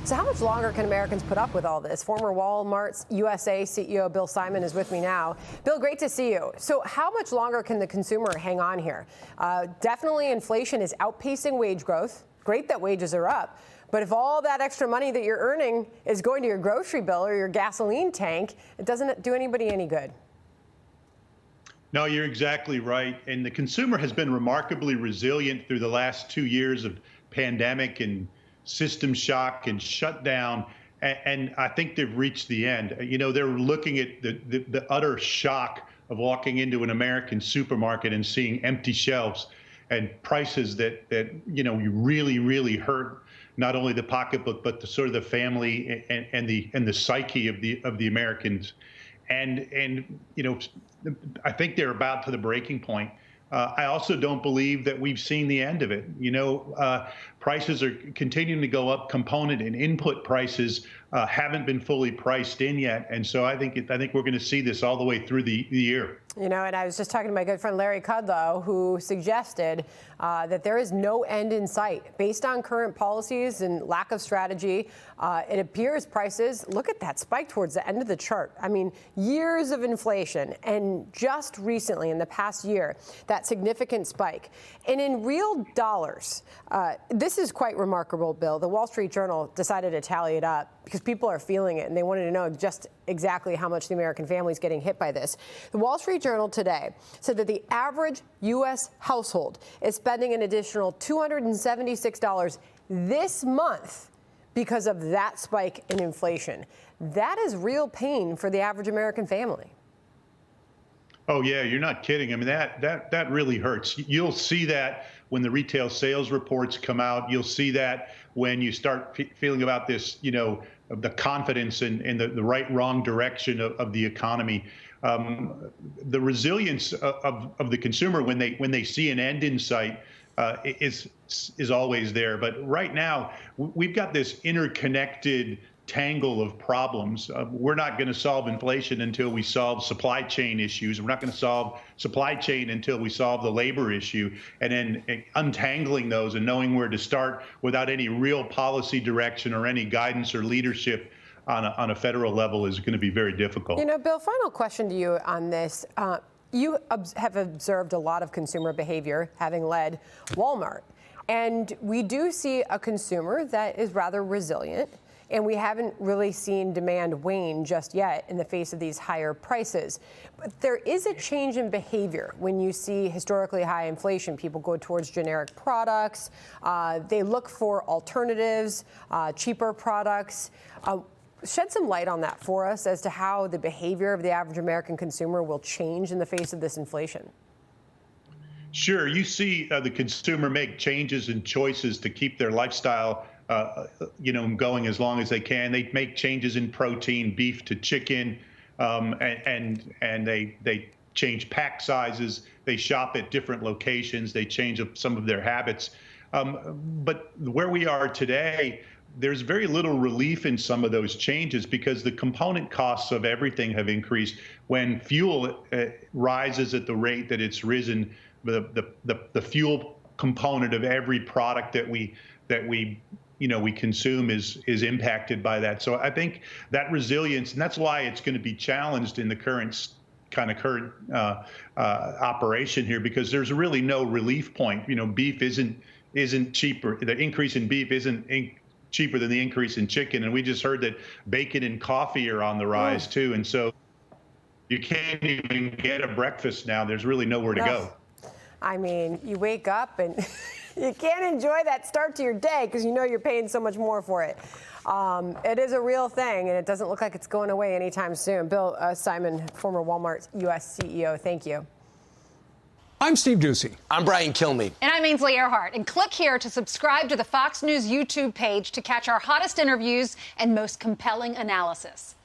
So how much longer can Americans put up with all this? Former Walmart USA CEO Bill Simon is with me now. Bill, great to see you. So how much longer can the consumer hang on here? Definitely inflation is outpacing wage growth. Great that wages are up. But if all that extra money that you're earning is going to your grocery bill or your gasoline tank, it doesn't do anybody any good. No, you're exactly right. And the consumer has been remarkably resilient through the last 2 years of pandemic and system shock and shutdown. And I think they've reached the end. You know, they're looking at the utter shock of walking into an American supermarket and seeing empty shelves and prices that you know, you really hurt not only the pocketbook, but the sort of the family and the psyche of the Americans. And you know, I think they're about to the breaking point. I also don't believe that we've seen the end of it. You know, prices are continuing to go up. Component and input prices haven't been fully priced in yet, and so I think we're going to see this all the way through the year. You know, and I was just talking to my good friend Larry Kudlow, who suggested that there is no end in sight. Based on current policies and lack of strategy, it appears prices, look at that spike towards the end of the chart. I mean, years of inflation, and just recently, in the past year, that significant spike. And in real dollars, this is quite remarkable, Bill. The Wall Street Journal decided to tally it up because people are feeling it, and they wanted to know just exactly how much the American family is getting hit by this. The Wall Street Journal today said that the average U.S. household is spending an additional $276 this month because of that spike in inflation. That is real pain for the average American family. Oh, yeah, you're not kidding. I mean, that really hurts. You'll see that when the retail sales reports come out. You'll see that when you start feeling about this, you know, the confidence in the right-wrong direction of the economy. The resilience of the consumer when they see an end in sight is always there. But right now, we've got this interconnected tangle of problems. We're not going to solve inflation until we solve supply chain issues. We're not going to solve supply chain until we solve the labor issue. And then untangling those and knowing where to start without any real policy direction or any guidance or leadership on a federal level is going to be very difficult. You know, Bill, final question to you on this. You have observed a lot of consumer behavior, having led Walmart. And we do see a consumer that is rather resilient. And we haven't really seen demand wane just yet in the face of these higher prices. But there is a change in behavior when you see historically high inflation. People go towards generic products. They look for alternatives, cheaper products. Shed some light on that for us as to how the behavior of the average American consumer will change in the face of this inflation. Sure. You see the consumer make changes and choices to keep their lifestyle you know, going as long as they can. They make changes in protein, beef to chicken, and they change pack sizes. They shop at different locations. They change some of their habits. But where we are today, there's very little relief in some of those changes because the component costs of everything have increased. When fuel rises at the rate that it's risen, the fuel component of every product that we consume is impacted by that. So I think that resilience, and that's why it's going to be challenged in the current operation here, because there's really no relief point. You know, beef isn't cheaper. The increase in beef isn't cheaper than the increase in chicken, and we just heard that bacon and coffee are on the rise too. And so you can't even get a breakfast now. There's really nowhere to go. I mean, you wake up and you can't enjoy that start to your day because you know you're paying so much more for it. It is a real thing, and it doesn't look like it's going away anytime soon. Bill Simon, former Walmart U.S. CEO, thank you. I'm Steve Doocy. I'm Brian Kilmeade. And I'm Ainsley Earhart. And click here to subscribe to the Fox News YouTube page to catch our hottest interviews and most compelling analysis.